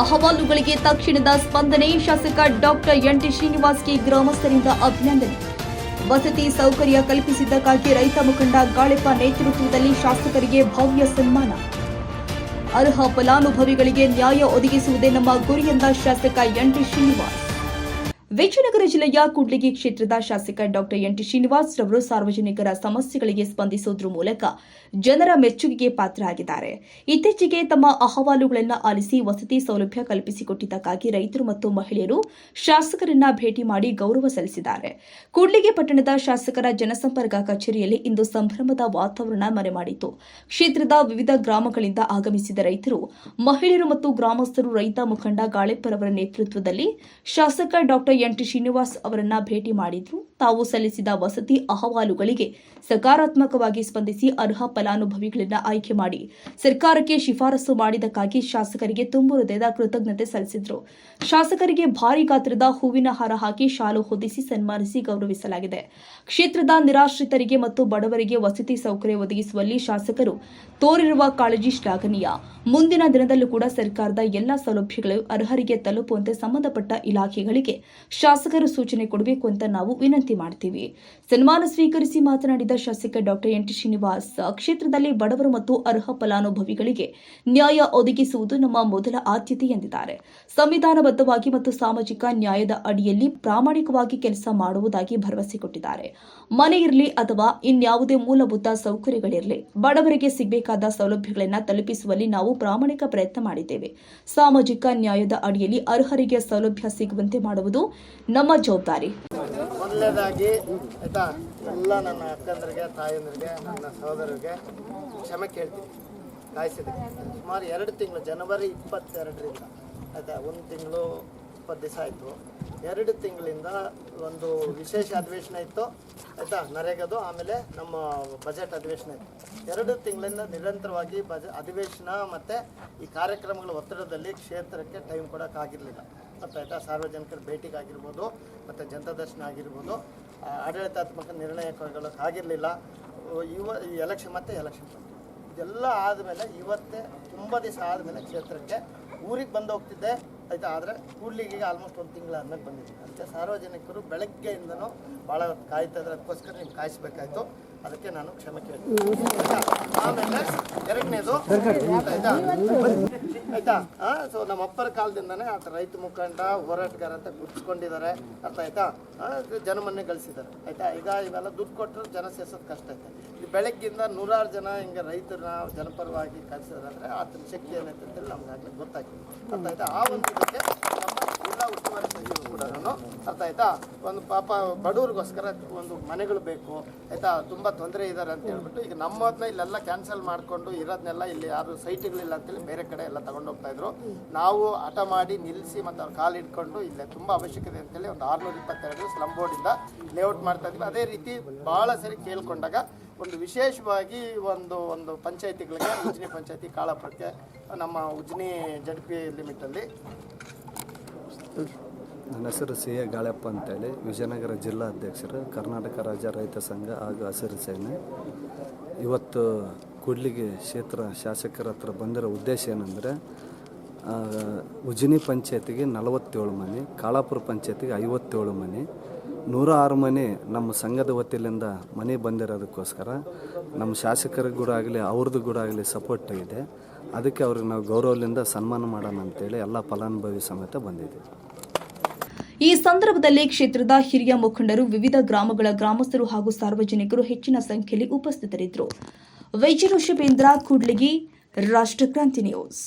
ಅಹವಾಲುಗಳಿಗೆ ತಕ್ಷಣದ ಸ್ಪಂದನೆ. ಶಾಸಕ ಡಾಕ್ಟರ್ ಎನ್.ಟಿ. ಶ್ರೀನಿವಾಸ್ಗೆ ಗ್ರಾಮಸ್ಥರಿಂದ ಅಭಿನಂದನೆ. ವಸತಿ ಸೌಕರ್ಯ ಕಲ್ಪಿಸಿದ್ದಕ್ಕಾಗಿ ರೈತ ಮುಖಂಡ ಗಾಳೆಪ್ಪ ನೇತೃತ್ವದಲ್ಲಿ ಶಾಸಕರಿಗೆ ಭವ್ಯ ಸನ್ಮಾನ. ಅರ್ಹ ಫಲಾನುಭವಿಗಳಿಗೆ ನ್ಯಾಯ ಒದಗಿಸುವುದೇ ನಮ್ಮ ಗುರಿ ಎಂದ ಶಾಸಕ ಎನ್.ಟಿ. ಶ್ರೀನಿವಾಸ್. ವಿಜಯನಗರ ಜಿಲ್ಲೆಯ ಕೂಡ್ಲಿಗಿ ಕ್ಷೇತ್ರದ ಶಾಸಕ ಡಾಕ್ಟರ್ ಎನ್.ಟಿ. ಶ್ರೀನಿವಾಸ್ ರವರು ಸಾರ್ವಜನಿಕರ ಸಮಸ್ಯೆಗಳಿಗೆ ಸ್ಪಂದಿಸುವುದರ ಮೂಲಕ ಜನರ ಮೆಚ್ಚುಗೆಗೆ ಪಾತ್ರರಾಗಿದ್ದಾರೆ. ಇತ್ತೀಚೆಗೆ ತಮ್ಮ ಅಹವಾಲುಗಳನ್ನು ಆಲಿಸಿ ವಸತಿ ಸೌಲಭ್ಯ ಕಲ್ಪಿಸಿಕೊಟ್ಟಿದ್ದಕ್ಕಾಗಿ ರೈತರು ಮತ್ತು ಮಹಿಳೆಯರು ಶಾಸಕರನ್ನ ಭೇಟಿ ಮಾಡಿ ಗೌರವ ಸಲ್ಲಿಸಿದ್ದಾರೆ. ಕೂಡ್ಲಿಗಿ ಪಟ್ಟಣದ ಶಾಸಕರ ಜನಸಂಪರ್ಕ ಕಚೇರಿಯಲ್ಲಿ ಇಂದು ಸಂಭ್ರಮದ ವಾತಾವರಣ ಮನೆ ಮಾಡಿತು. ಕ್ಷೇತ್ರದ ವಿವಿಧ ಗ್ರಾಮಗಳಿಂದ ಆಗಮಿಸಿದ ರೈತರು, ಮಹಿಳೆಯರು ಮತ್ತು ಗ್ರಾಮಸ್ಥರು ರೈತ ಮುಖಂಡ ಗಾಳೆಪ್ಪರವರ ನೇತೃತ್ವದಲ್ಲಿ ಶಾಸಕ ಡಾಕ್ಟರ್ ಎನ್.ಟಿ. ಶ್ರೀನಿವಾಸ್ ಅವರನ್ನ ಭೇಟಿ ಮಾಡಿದ್ರು. ತಾವು ಸಲ್ಲಿಸಿದ ವಸತಿ ಅಹವಾಲುಗಳಿಗೆ ಸಕಾರಾತ್ಮಕವಾಗಿ ಸ್ಪಂದಿಸಿ ಅರ್ಹ ಫಲಾನುಭವಿಗಳನ್ನು ಆಯ್ಕೆ ಮಾಡಿ ಸರ್ಕಾರಕ್ಕೆ ಶಿಫಾರಸು ಮಾಡಿದ್ದಕ್ಕಾಗಿ ಶಾಸಕರಿಗೆ ತುಂಬು ಹೃದಯದ ಕೃತಜ್ಞತೆ ಸಲ್ಲಿಸಿದರು. ಶಾಸಕರಿಗೆ ಭಾರಿ ಗಾತ್ರದ ಹೂವಿನ ಹಾರ ಹಾಕಿ ಶಾಲು ಹೊದಿಸಿ ಸನ್ಮಾನಿಸಿ ಗೌರವಿಸಲಾಗಿದೆ. ಕ್ಷೇತ್ರದ ನಿರಾಶ್ರಿತರಿಗೆ ಮತ್ತು ಬಡವರಿಗೆ ವಸತಿ ಸೌಕರ್ಯ ಒದಗಿಸುವಲ್ಲಿ ಶಾಸಕರು ತೋರಿರುವ ಕಾಳಜಿ ಶ್ಲಾಘನೀಯ. ಮುಂದಿನ ದಿನದಲ್ಲೂ ಕೂಡ ಸರ್ಕಾರದ ಎಲ್ಲಾ ಸೌಲಭ್ಯಗಳು ಅರ್ಹರಿಗೆ ತಲುಪುವಂತೆ ಸಂಬಂಧಪಟ್ಟ ಇಲಾಖೆಗಳಿಗೆ ಶಾಸಕರು ಸೂಚನೆ ಕೊಡಬೇಕು ಅಂತ ನಾವು ವಿನಂತಿ ಮಾಡ್ತೀವಿ. ಸನ್ಮಾನ ಸ್ವೀಕರಿಸಿ ಮಾತನಾಡಿದ ಶಾಸಕ ಡಾಕ್ಟರ್ ಎನ್.ಟಿ. ಶ್ರೀನಿವಾಸ್, ಕ್ಷೇತ್ರದಲ್ಲಿ ಬಡವರು ಮತ್ತು ಅರ್ಹ ಫಲಾನುಭವಿಗಳಿಗೆ ನ್ಯಾಯ ಒದಗಿಸುವುದು ನಮ್ಮ ಮೊದಲ ಆದ್ಯತೆ ಎಂದಿದ್ದಾರೆ. ಸಂವಿಧಾನಬದ್ಧವಾಗಿ ಮತ್ತು ಸಾಮಾಜಿಕ ನ್ಯಾಯದ ಅಡಿಯಲ್ಲಿ ಪ್ರಾಮಾಣಿಕವಾಗಿ ಕೆಲಸ ಮಾಡುವುದಾಗಿ ಭರವಸೆ ಕೊಟ್ಟಿದ್ದಾರೆ. ಮನೆ ಇರಲಿ ಅಥವಾ ಇನ್ಯಾವುದೇ ಮೂಲಭೂತ ಸೌಕರ್ಯಗಳಿರಲಿ, ಬಡವರಿಗೆ ಸಿಗಬೇಕಾದ ಸೌಲಭ್ಯಗಳನ್ನು ತಲುಪಿಸುವಲ್ಲಿ ನಾವು ಪ್ರಾಮಾಣಿಕ ಪ್ರಯತ್ನ ಮಾಡಿದ್ದೇವೆ. ಸಾಮಾಜಿಕ ನ್ಯಾಯದ ಅಡಿಯಲ್ಲಿ ಅರ್ಹರಿಗೆ ಸೌಲಭ್ಯ ಸಿಗುವಂತೆ ಮಾಡುವುದು ನಮ್ಮ ಜವಾಬ್ದಾರಿ. ಮೊದಲನೇದಾಗಿ ಆಯ್ತಾ, ಎಲ್ಲ ನನ್ನ ಅಕ್ಕಂದರಿಗೆ, ತಾಯಂದರಿಗೆ, ನನ್ನ ಸಹೋದರರಿಗೆ ಕ್ಷಮೆ ಕೇಳ್ತೀನಿ. ಕಾಯಿಸಿದ್ದಕ್ಕೆ ಸುಮಾರು 2 ತಿಂಗಳು, ಜನವರಿ 22ರಿಂದ ಆಯಿತಾ, 1 ತಿಂಗಳು 20 ದಿವಸ ಆಯಿತು. 2 ತಿಂಗಳಿಂದ ಒಂದು ವಿಶೇಷ ಅಧಿವೇಶನ ಇತ್ತು ಆಯಿತಾ, ನರೇಗದು. ಆಮೇಲೆ ನಮ್ಮ ಬಜೆಟ್ ಅಧಿವೇಶನ ಇತ್ತು. 2 ತಿಂಗಳಿಂದ ನಿರಂತರವಾಗಿ ಅಧಿವೇಶನ ಮತ್ತು ಈ ಕಾರ್ಯಕ್ರಮಗಳ ಒತ್ತಡದಲ್ಲಿ ಕ್ಷೇತ್ರಕ್ಕೆ ಟೈಮ್ ಕೊಡೋಕ್ಕಾಗಿರಲಿಲ್ಲ. ಆಯಿತಾ, ಸಾರ್ವಜನಿಕರ ಭೇಟಿಗಾಗಿರ್ಬೋದು ಮತ್ತು ಜನತಾ ದರ್ಶನ ಆಗಿರ್ಬೋದು, ಆಡಳಿತಾತ್ಮಕ ನಿರ್ಣಯ ಕೈಗೊಳ್ಳೋಕ್ಕಾಗಿರಲಿಲ್ಲ. ಈ ಎಲೆಕ್ಷನ್ ಮತ್ತು ಎಲೆಕ್ಷನ್ ಇದೆಲ್ಲ ಆದಮೇಲೆ ಇವತ್ತೇ ತುಂಬ ದಿವಸ ಆದಮೇಲೆ ಕ್ಷೇತ್ರಕ್ಕೆ ಊರಿಗೆ ಬಂದು ಹೋಗ್ತಿದ್ದೆ ಆಯಿತಾ. ಆದರೆ ಕೂಡ್ಲಿಗೆ ಆಲ್ಮೋಸ್ಟ್ 1 ತಿಂಗಳು ಆದಮೇಲೆ ಬಂದಿದ್ದೀನಿ. ಅದಕ್ಕೆ ಸಾರ್ವಜನಿಕರು ಬೆಳಗ್ಗೆಯಿಂದನೂ ಭಾಳ ಕಾಯ್ತಾ ಇದ್ದಾರೆ. ಅದಕ್ಕೋಸ್ಕರ ನೀವು ಕಾಯಿಸ್ಬೇಕಾಯ್ತು. ಅದಕ್ಕೆ ನಾನು ಕ್ಷಮೆ ಕೇಳ್ತೀನಿ. ಆಮೇಲೆ ಎರಡನೇದು ಆಯಿತಾ, ಸೊ ನಮ್ಮ ಅಪ್ಪರ ಕಾಲದಿಂದನೇ ಆತ ರೈತ ಮುಖಂಡ, ಹೋರಾಟಗಾರ ಅಂತ ಗುರುತಿಸ್ಕೊಂಡಿದ್ದಾರೆ. ಅರ್ಥ ಆಯ್ತಾ, ಜನಮನ್ನೇ ಗಳಿಸಿದ್ದಾರೆ ಆಯಿತಾ. ಈಗ ಇವೆಲ್ಲ ದುಡ್ಡು ಕೊಟ್ಟರು ಜನ ಸೇರ್ಸೋದು ಕಷ್ಟ ಐತೆ. ಈ ಬೆಳಗ್ಗಿಂದ 100 ಜನ ಹಿಂಗೆ ರೈತರನ್ನ ಜನಪರವಾಗಿ ಕಳಿಸಿದ್ರೆ ಅಂದರೆ ಆತನ ಶಕ್ತಿ ಏನೈತೆ ಅಂತೇಳಿ ನಮ್ಗಾಗಲೇ ಗೊತ್ತಾಗ್ತದೆ. ಅರ್ಥ ಆಯ್ತಾ. ಆ ಒಂದು ಇದಕ್ಕೆ ನಮ್ಮ ಜಿಲ್ಲಾ ಉಸ್ತುವಾರಿ ಸಚಿವರು ಕೂಡ ಅರ್ಥ ಆಯ್ತಾ, ಒಂದು ಪಾಪ ಬಡವ್ರಿಗೋಸ್ಕರ ಒಂದು ಮನೆಗಳು ಬೇಕು ಆಯಿತಾ, ತುಂಬ ತೊಂದರೆ ಇದ್ದಾರೆ ಅಂತ ಹೇಳ್ಬಿಟ್ಟು ಈಗ ನಮ್ಮದನ್ನ ಇಲ್ಲೆಲ್ಲ ಕ್ಯಾನ್ಸಲ್ ಮಾಡಿಕೊಂಡು ಇರೋದನ್ನೆಲ್ಲ ಇಲ್ಲಿ ಯಾರು ಸೈಟ್ಗಳಿಲ್ಲ ಅಂತೇಳಿ ಬೇರೆ ಕಡೆ ಎಲ್ಲ ತಗೊಂಡು ಹೋಗ್ತಾಯಿದ್ರು. ನಾವು ಹಠ ಮಾಡಿ ನಿಲ್ಲಿಸಿ ಮತ್ತು ಅವ್ರು ಕಾಲು ಇಟ್ಕೊಂಡು ಇಲ್ಲೇ ತುಂಬ ಅವಶ್ಯಕತೆ ಅಂತೇಳಿ ಒಂದು 622 ಸ್ಲಮ್ ಬೋರ್ಡಿಂದ ಲೇಔಟ್ ಮಾಡ್ತಾಯಿದ್ವಿ. ಅದೇ ರೀತಿ ಭಾಳ ಸರಿ ಕೇಳ್ಕೊಂಡಾಗ ಒಂದು ವಿಶೇಷವಾಗಿ ಒಂದು ಪಂಚಾಯತಿಗಳಿಗೆ, ಉಜ್ನಿ ಪಂಚಾಯತಿ ಕಾಳಾಪುರಕ್ಕೆ, ನಮ್ಮ ಉಜ್ನಿ ZP ಲಿಮಿಟಲ್ಲಿ. ನನ್ನ ಹೆಸರು ಸಿ.ಎ. ಗಾಳೆಪ್ಪ ಅಂತೇಳಿ, ವಿಜಯನಗರ ಜಿಲ್ಲಾ ಅಧ್ಯಕ್ಷರು, ಕರ್ನಾಟಕ ರಾಜ್ಯ ರೈತ ಸಂಘ ಹಾಗೂ ಹಸಿರು ಸೇನೆ. ಇವತ್ತು ಕೂಡ್ಲಿಗಿ ಕ್ಷೇತ್ರ ಶಾಸಕರ ಹತ್ರ ಬಂದಿರೋ ಉದ್ದೇಶ ಏನಂದರೆ, ಉಜ್ನಿ ಪಂಚಾಯತಿಗೆ 47 ಮನೆ, ಕಾಳಾಪುರ ಪಂಚಾಯತಿಗೆ 57 ಮನೆ, 106 ಮನೆ ನಮ್ಮ ಸಂಘದ ವತಿಯಿಂದ ಮನೆ ಬಂದಿರೋದಕ್ಕೋಸ್ಕರ ನಮ್ಮ ಶಾಸಕರಿಗೂ ಕೂಡ ಆಗಲಿ ಅವ್ರದ್ದು ಕೂಡ ಆಗಲಿ ಸಪೋರ್ಟ್ ಇದೆ. ಅದಕ್ಕೆ ಅವ್ರಿಗೆ ನಾವು ಗೌರವದಿಂದ ಸನ್ಮಾನ ಮಾಡೋಣ ಅಂತೇಳಿ ಎಲ್ಲ ಫಲಾನುಭವಿ ಸಮೇತ ಬಂದಿದ್ದೀವಿ. ಈ ಸಂದರ್ಭದಲ್ಲಿ ಕ್ಷೇತ್ರದ ಹಿರಿಯ ಮುಖಂಡರು, ವಿವಿಧ ಗ್ರಾಮಗಳ ಗ್ರಾಮಸ್ಥರು ಹಾಗೂ ಸಾರ್ವಜನಿಕರು ಹೆಚ್ಚಿನ ಸಂಖ್ಯೆಯಲ್ಲಿ ಉಪಸ್ಥಿತರಿದ್ದರು. ವೈಜಿ ಋಷಭೇಂದ್ರ, ಕೂಡ್ಲಿಗಿ, ರಾಷ್ಟ್ರಕ್ರಾಂತಿ ನ್ಯೂಸ್.